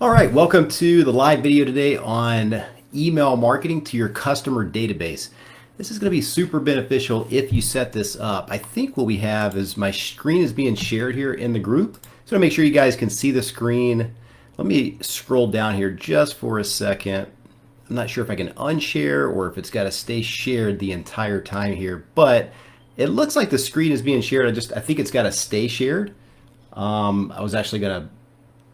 All right, welcome to the live video today on email marketing to your customer database. This is going to be super beneficial if you set this up. I think what we have is my screen is being shared here in the group. So to make sure you guys can see the screen, let me scroll down here just for a second. I'm not sure if I can unshare or if it's got to stay shared the entire time here, but it looks like the screen is being shared. I think it's got to stay shared. I was actually going to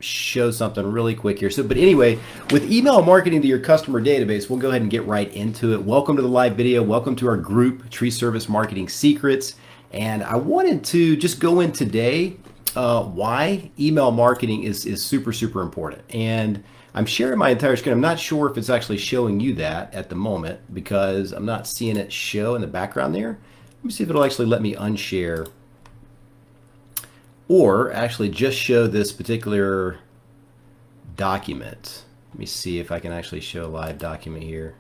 show something really quick here. But anyway, with email marketing to your customer database, we'll go ahead and get right into it. Welcome to the live video. Welcome to our group, Tree Service Marketing Secrets. And I wanted to just go in today why email marketing is super, super important. And I'm sharing my entire screen. I'm not sure if it's actually showing you that at the moment because I'm not seeing it show in the background there. Let me see if it'll actually let me unshare or actually just show this particular document. Let me see if I can actually show a live document here.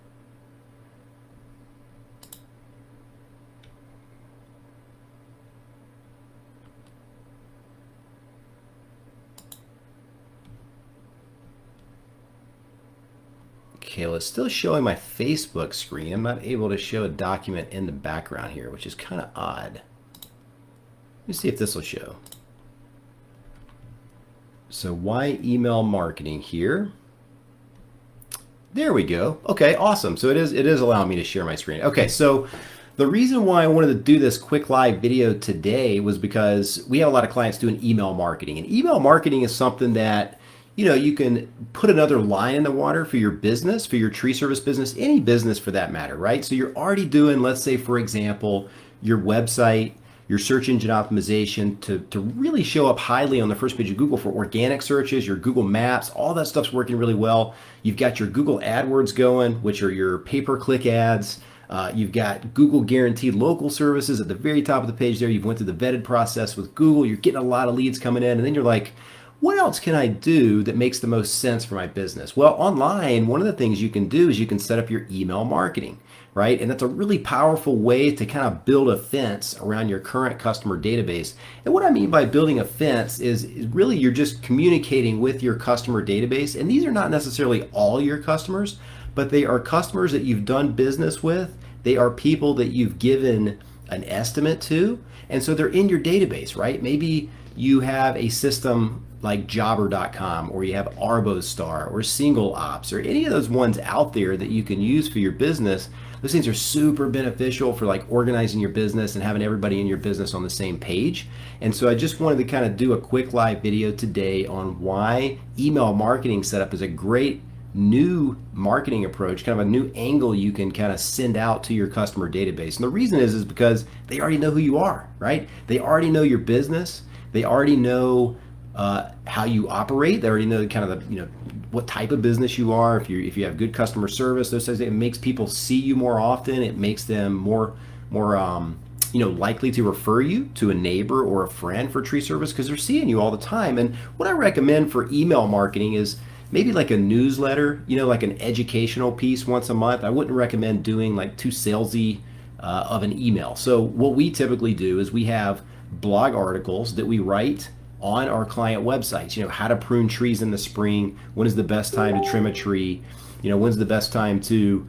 Okay, well, it's still showing my Facebook screen. I'm not able to show a document in the background here, which is kind of odd. Let me see if this will show. So why email marketing here? There we go. Okay, awesome. So it is allowing me to share my screen. Okay, so the reason why I wanted to do this quick live video today was because we have a lot of clients doing email marketing. And email marketing is something that, you can put another line in the water for your business, for your tree service business, any business for that matter, right? So you're already doing, let's say, for example, your website, your search engine optimization to really show up highly on the first page of Google for organic searches, your Google Maps, all that stuff's working really well. You've got your Google AdWords going, which are your pay-per-click ads. You've got Google Guaranteed Local Services at the very top of the page there. You've went through the vetted process with Google. You're getting a lot of leads coming in, and then you're like, what else can I do that makes the most sense for my business? Well, online, one of the things you can do is you can set up your email marketing, right? And that's a really powerful way to kind of build a fence around your current customer database. And what I mean by building a fence is really you're just communicating with your customer database. And these are not necessarily all your customers, but they are customers that you've done business with. They are people that you've given an estimate to. And so they're in your database, right? Maybe you have a system like jobber.com, or you have Arbostar or Single Ops, or any of those ones out there that you can use for your business. Those things are super beneficial for like organizing your business and having everybody in your business on the same page. And so I just wanted to kind of do a quick live video today on why email marketing setup is a great new marketing approach, kind of a new angle you can kind of send out to your customer database. And the reason is because they already know who you are, right? They already know your business. They already know how you operate. They already know kind of the, what type of business you are. If you have good customer service, those things, it makes people see you more often. It makes them more likely to refer you to a neighbor or a friend for tree service because they're seeing you all the time. And what I recommend for email marketing is maybe like a newsletter, like an educational piece once a month. I wouldn't recommend doing like too salesy of an email. So what we typically do is we have blog articles that we write on our client websites, how to prune trees in the spring, when is the best time to trim a tree, when's the best time to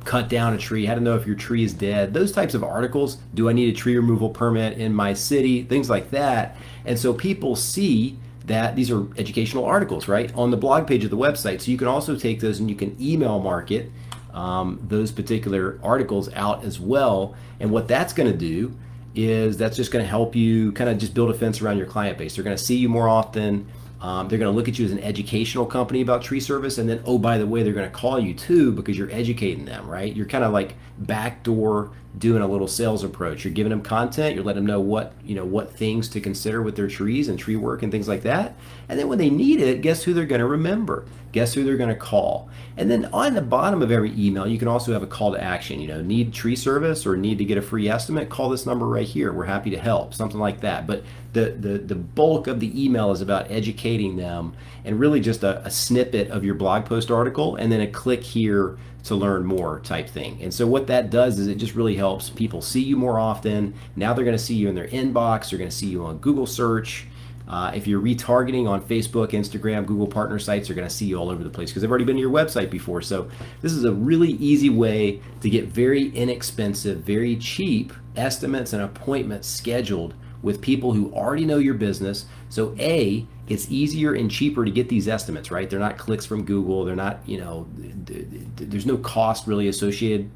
cut down a tree, how to know if your tree is dead, those types of articles. Do I need a tree removal permit in my city, things like that. And so people see that these are educational articles, right, on the blog page of the website. So you can also take those and you can email market those particular articles out as well. And what that's going to do is that's just going to help you kind of just build a fence around your client base. They're going to see you more often. They're going to look at you as an educational company about tree service. And then, oh, by the way, they're going to call you too because you're educating them, right? You're kind of like backdoor doing a little sales approach. You're giving them content. You're letting them know what things to consider with their trees and tree work and things like that. And then when they need it, guess who they're going to remember? Guess who they're going to call? And then on the bottom of every email, you can also have a call to action. Need tree service or need to get a free estimate? Call this number right here. We're happy to help. Something like that. But the bulk of the email is about educating them and really just a snippet of your blog post article and then a click here to learn more type thing. And so what that does is it just really helps people see you more often. Now they're going to see you in their inbox. They're going to see you on Google search. If you're retargeting on Facebook, Instagram, Google partner sites, they're going to see you all over the place because they've already been to your website before. So this is a really easy way to get very inexpensive, very cheap estimates and appointments scheduled with people who already know your business. So A, it's easier and cheaper to get these estimates, right? They're not clicks from Google. They're not, there's no cost really associated,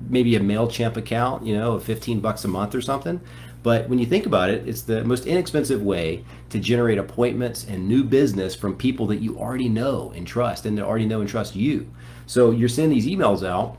maybe a MailChimp account, of $15 a month or something. But when you think about it, it's the most inexpensive way to generate appointments and new business from people that you already know and trust, and that already know and trust you. So you're sending these emails out,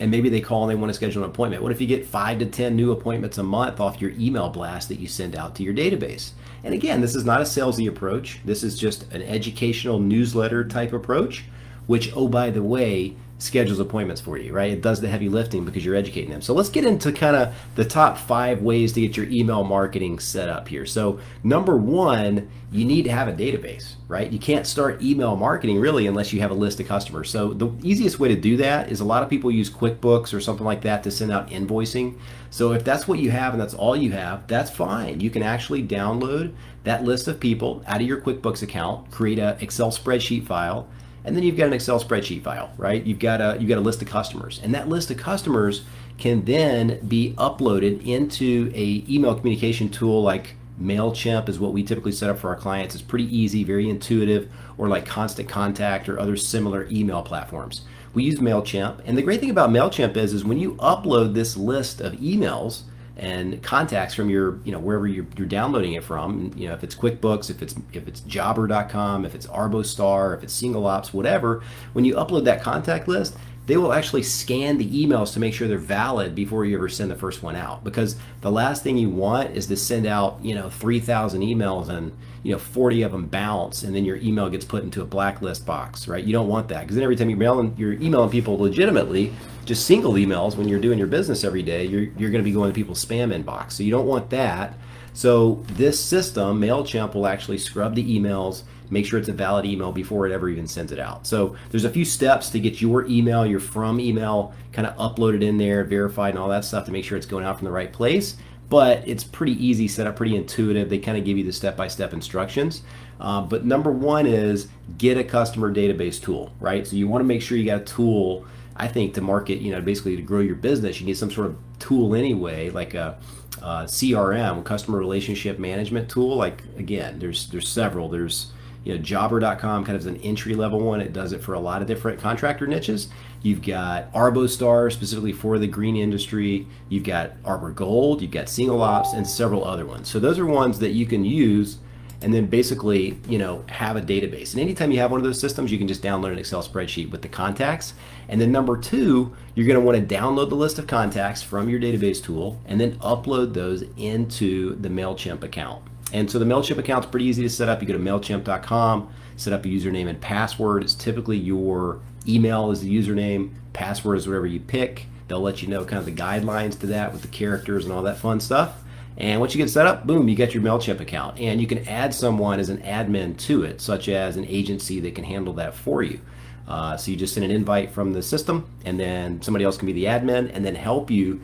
and maybe they call and they want to schedule an appointment. What if you get 5 to 10 new appointments a month off your email blast that you send out to your database? And again, this is not a salesy approach. This is just an educational newsletter type approach, which, oh, by the way, schedules appointments for you, right? It does the heavy lifting because you're educating them. So let's get into kind of the top 5 ways to get your email marketing set up here. So number 1, you need to have a database, right? You can't start email marketing really unless you have a list of customers. So the easiest way to do that is a lot of people use QuickBooks or something like that to send out invoicing. So if that's what you have and that's all you have, that's fine. You can actually download that list of people out of your QuickBooks account, create an Excel spreadsheet file, and then you've got an Excel spreadsheet file, right? You've got a list of customers, and that list of customers can then be uploaded into a email communication tool like MailChimp is what we typically set up for our clients. It's pretty easy, very intuitive, or like Constant Contact or other similar email platforms. We use MailChimp, and the great thing about MailChimp is when you upload this list of emails and contacts from your, wherever you're downloading it from, if it's QuickBooks, if it's Jobber.com, if it's Arbostar, if it's Single Ops, whatever, when you upload that contact list, they will actually scan the emails to make sure they're valid before you ever send the first one out. Because the last thing you want is to send out, 3,000 emails and 40 of them bounce, and then your email gets put into a blacklist box, right? You don't want that, because then every time you're emailing people legitimately, just single emails when you're doing your business every day, you're going to be going to people's spam inbox. So you don't want that. So this system, MailChimp, will actually scrub the emails, make sure it's a valid email before it ever even sends it out. So there's a few steps to get your email, your from email kind of uploaded in there, verified and all that stuff to make sure it's going out from the right place. But it's pretty easy, set up pretty intuitive. They kind of give you the step-by-step instructions. But number 1 is get a customer database tool, right? So you want to make sure you got a tool, I think, to market, basically to grow your business. You need some sort of tool anyway, like a CRM, customer relationship management tool. Like, again, there's several. There's Jobber.com kind of is an entry-level one. It does it for a lot of different contractor niches. You've got Arbostar specifically for the green industry. You've got Arbor Gold. You've got Single Ops and several other ones. So those are ones that you can use and then basically, have a database. And anytime you have one of those systems, you can just download an Excel spreadsheet with the contacts. And then number 2, you're going to want to download the list of contacts from your database tool and then upload those into the MailChimp account. And so the MailChimp account's pretty easy to set up. You go to MailChimp.com, set up a username and password. It's typically your email is the username, password is whatever you pick. They'll let you know kind of the guidelines to that with the characters and all that fun stuff. And once you get set up, boom, you get your MailChimp account. And you can add someone as an admin to it, such as an agency that can handle that for you. So you just send an invite from the system, and then somebody else can be the admin and then help you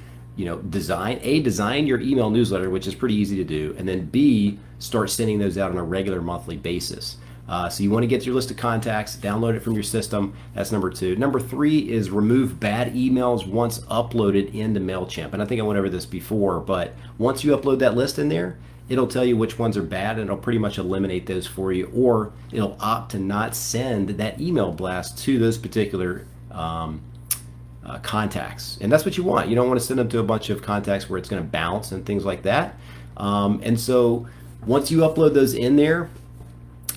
design your email newsletter, which is pretty easy to do, and then B, start sending those out on a regular monthly basis. So you want to get your list of contacts, download it from your system. That's number 2. Number 3 is remove bad emails once uploaded into MailChimp. And I think I went over this before, but once you upload that list in there, it'll tell you which ones are bad, and it'll pretty much eliminate those for you, or it'll opt to not send that email blast to those particular contacts. And that's what you want. You don't want to send them to a bunch of contacts where it's going to bounce and things like that. And so once you upload those in there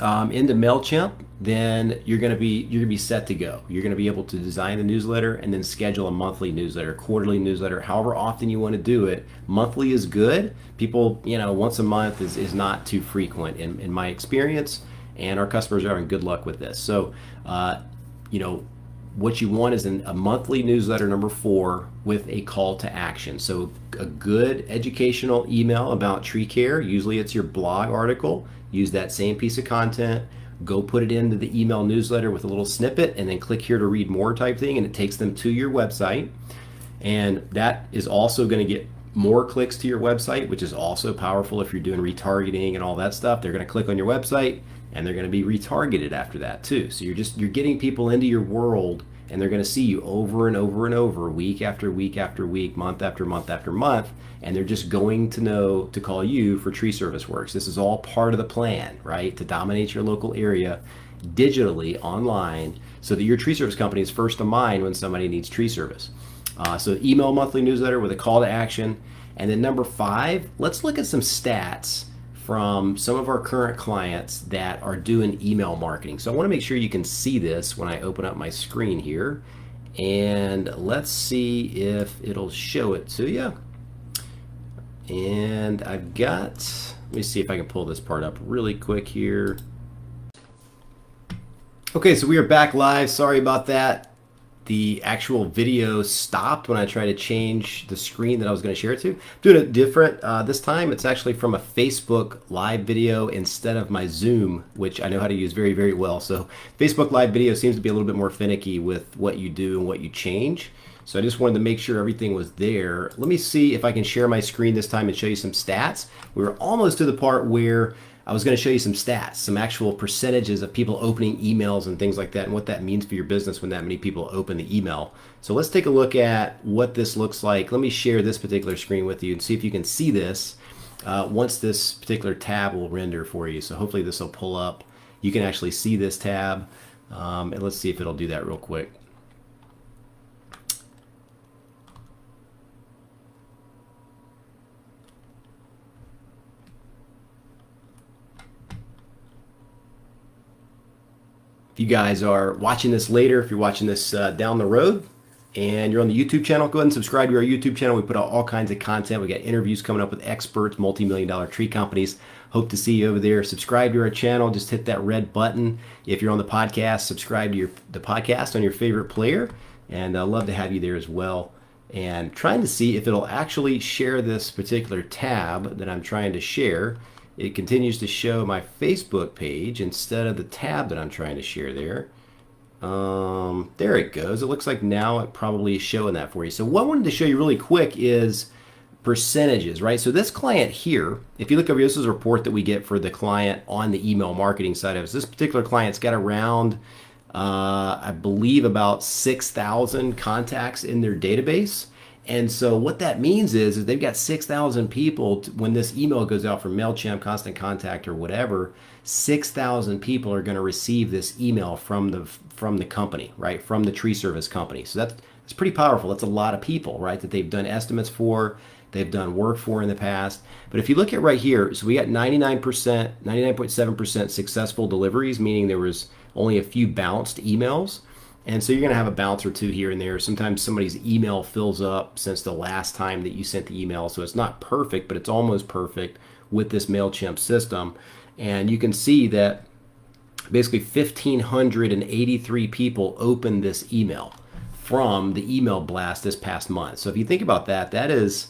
into MailChimp, then you're going to be set to go. You're going to be able to design the newsletter and then schedule a monthly newsletter, quarterly newsletter, however often you want to do it. Monthly is good. People, once a month is not too frequent in my experience, and our customers are having good luck with this. So, what you want is a monthly newsletter, number 4, with a call to action. So a good educational email about tree care. Usually it's your blog article. Use that same piece of content. Go put it into the email newsletter with a little snippet, and then click here to read more type thing, and it takes them to your website. And that is also going to get more clicks to your website, which is also powerful if you're doing retargeting and all that stuff. They're going to click on your website and they're going to be retargeted after that too. So you're getting people into your world, and they're going to see you over and over and over, week after week after week, month after month after month, and they're just going to know to call you for tree service works. This is all part of the plan, right? To dominate your local area digitally online, so that your tree service company is first of mind when somebody needs tree service. So email monthly newsletter with a call to action. And then number 5, let's look at some stats from some of our current clients that are doing email marketing. So I want to make sure you can see this when I open up my screen here. And let's see if it'll show it to you. And I've got, let me see if I can pull this part up really quick here. Okay, so we are back live. Sorry about that. The actual video stopped when I tried to change the screen that I was going to share it to. I'm doing it different this time. It's actually from a Facebook live video instead of my Zoom, which I know how to use very, very well. So Facebook live video seems to be a little bit more finicky with what you do and what you change. So I just wanted to make sure everything was there. Let me see if I can share my screen this time and show you some stats. We were almost to the part where I was going to show you some stats, some actual percentages of people opening emails and things like that, and what that means for your business when that many people open the email. So let's take a look at what this looks like. Let me share this particular screen with you and see if you can see this once this particular tab will render for you. So hopefully this will pull up. You can actually see this tab, and let's see if it'll do that real quick. If you guys are watching this later, if you're watching this down the road and you're on the YouTube channel, go ahead and subscribe to our YouTube channel. We put out all kinds of content. We got interviews coming up with experts, multi-million-dollar tree companies. Hope to see you over there. Subscribe to our channel. Just hit that red button. If you're on the podcast, subscribe to the podcast on your favorite player. And I'd love to have you there as well. And trying to see if it'll actually share this particular tab that I'm trying to share. It continues to show my Facebook page instead of the tab that I'm trying to share there. There it goes. It looks like now it probably is showing that for you. So what I wanted to show you really quick is percentages, right? So this client here, if you look over here, this is a report that we get for the client on the email marketing side of it. This particular client's got around, I believe, about 6,000 contacts in their database. And so what that means is they've got 6,000 people, when this email goes out from MailChimp, Constant Contact, or whatever, 6,000 people are going to receive this email from the company, right? From the tree service company. So that's pretty powerful. That's a lot of people, right? That they've done estimates for, they've done work for in the past. But if you look at right here, so we got 99%, 99.7% successful deliveries, meaning there was only a few bounced emails. And so you're going to have a bounce or two here and there. Sometimes somebody's email fills up since the last time that you sent the email. So it's not perfect, but it's almost perfect with this MailChimp system. And you can see that basically 1,583 people opened this email from the email blast this past month. So if you think about that, that is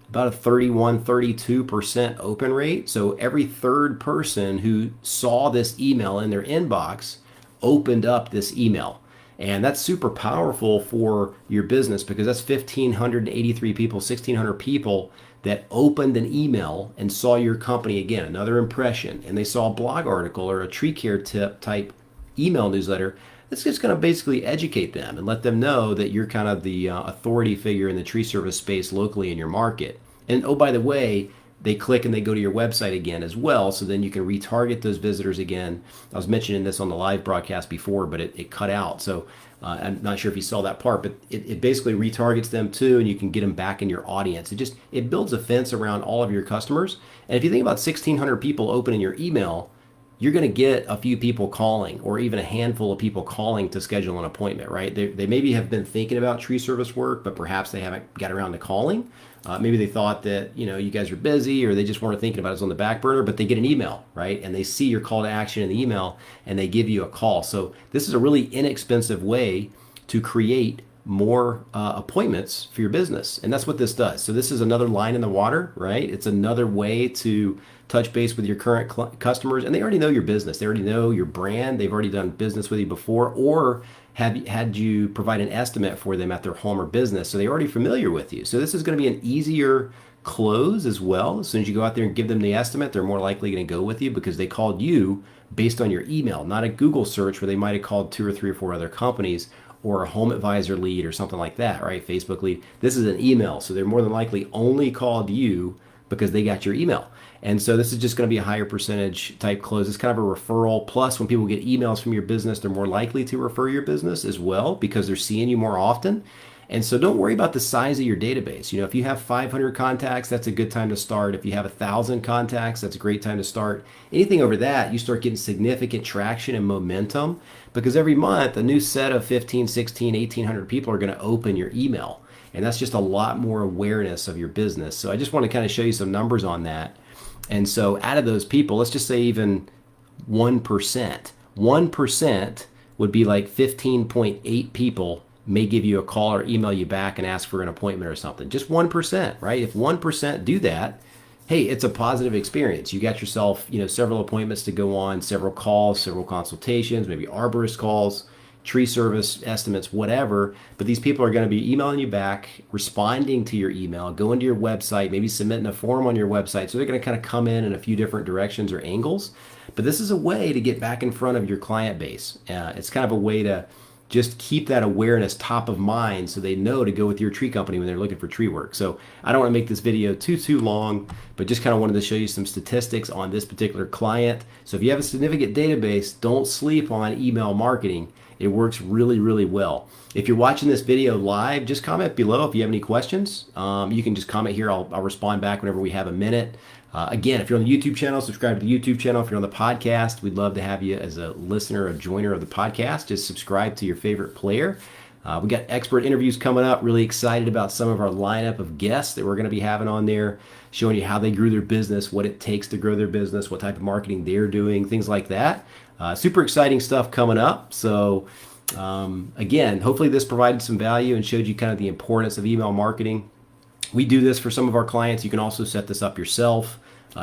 about a 31, 32% open rate. So every third person who saw this email in their inbox opened up this email. And that's super powerful for your business, because that's 1,583 people, 1,600 people that opened an email and saw your company again, another impression, and they saw a blog article or a tree care tip type email newsletter. That's just going to basically educate them and let them know that you're kind of the authority figure in the tree service space locally in your market. And oh, by the way, they click and they go to your website again as well, so then you can retarget those visitors again. I was mentioning this on the live broadcast before, but it cut out. So I'm not sure if you saw that part, but it basically retargets them too, and you can get them back in your audience. It builds a fence around all of your customers. And if you think about 1,600 people opening your email, you're going to get a few people calling, or even a handful of people calling to schedule an appointment, right? They maybe have been thinking about tree service work, but perhaps they haven't got around to calling. Maybe they thought that, you guys are busy, or they just weren't thinking about it on the back burner, but they get an email, right? And they see your call to action in the email, and they give you a call. So this is a really inexpensive way to create more appointments for your business. And that's what this does. So this is another line in the water, right? It's another way to touch base with your current customers, and they already know your business. They already know your brand. They've already done business with you before, or have had you provide an estimate for them at their home or business. So they're already familiar with you. So this is going to be an easier close as well. As soon as you go out there and give them the estimate, they're more likely going to go with you because they called you based on your email, not a Google search where they might have called 2 or 3 or 4 other companies or a home advisor lead or something like that, right? Facebook lead. This is an email, so they're more than likely only called you because they got your email. And so this is just going to be a higher percentage type close. It's kind of a referral. Plus, when people get emails from your business, they're more likely to refer your business as well because they're seeing you more often. And so don't worry about the size of your database. If you have 500 contacts, that's a good time to start. If you have 1,000 contacts, that's a great time to start. Anything over that, you start getting significant traction and momentum because every month a new set of 15, 16, 1,800 people are going to open your email. And that's just a lot more awareness of your business. So I just want to kind of show you some numbers on that. And so out of those people, let's just say even 1%. 1% would be like 15.8 people may give you a call or email you back and ask for an appointment or something. Just 1%, right? If 1% do that, hey, it's a positive experience. You got yourself, several appointments to go on, several calls, several consultations, maybe arborist calls, tree service estimates, whatever. But these people are going to be emailing you back, responding to your email, going to your website, maybe submitting a form on your website. So they're going to kind of come in a few different directions or angles. But this is a way to get back in front of your client base. It's kind of a way to just keep that awareness top of mind so they know to go with your tree company when they're looking for tree work. So I don't want to make this video too long, but just kind of wanted to show you some statistics on this particular client. So if you have a significant database, don't sleep on email marketing. It works really, really well. If you're watching this video live, just comment below if you have any questions. You can just comment here. I'll respond back whenever we have a minute. Again, if you're on the YouTube channel, subscribe to the YouTube channel. If you're on the podcast, we'd love to have you as a listener, a joiner of the podcast. Just subscribe to your favorite player. We got expert interviews coming up. Really excited about some of our lineup of guests that we're going to be having on there, showing you how they grew their business, what it takes to grow their business, what type of marketing they're doing, things like that. Super exciting stuff coming up. So again, hopefully this provided some value and showed you kind of the importance of email marketing. We do this for some of our clients. You can also set this up yourself.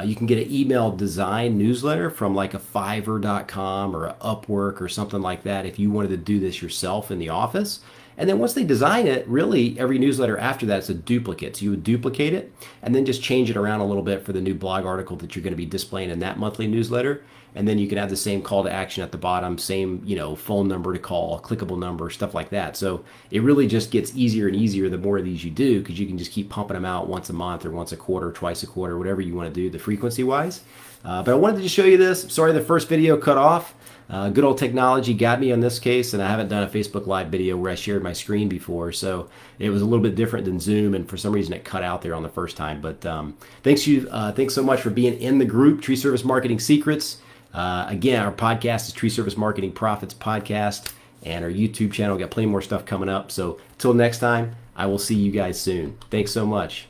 You can get an email design newsletter from like a Fiverr.com or a Upwork or something like that if you wanted to do this yourself in the office. And then once they design it, really every newsletter after that is a duplicate. So you would duplicate it and then just change it around a little bit for the new blog article that you're going to be displaying in that monthly newsletter. And then you can have the same call to action at the bottom, same, phone number to call, clickable number, stuff like that. So it really just gets easier and easier the more of these you do, because you can just keep pumping them out once a month or once a quarter, twice a quarter, whatever you want to do, the frequency wise. But I wanted to just show you this. Sorry, the first video cut off. Good old technology got me on this case, and I haven't done a Facebook Live video where I shared my screen before, so it was a little bit different than Zoom, and for some reason it cut out there on the first time. But thanks so much for being in the group, Tree Service Marketing Secrets. Again, our podcast is Tree Service Marketing Profits Podcast, and our YouTube channel got plenty more stuff coming up. So until next time, I will see you guys soon. Thanks so much.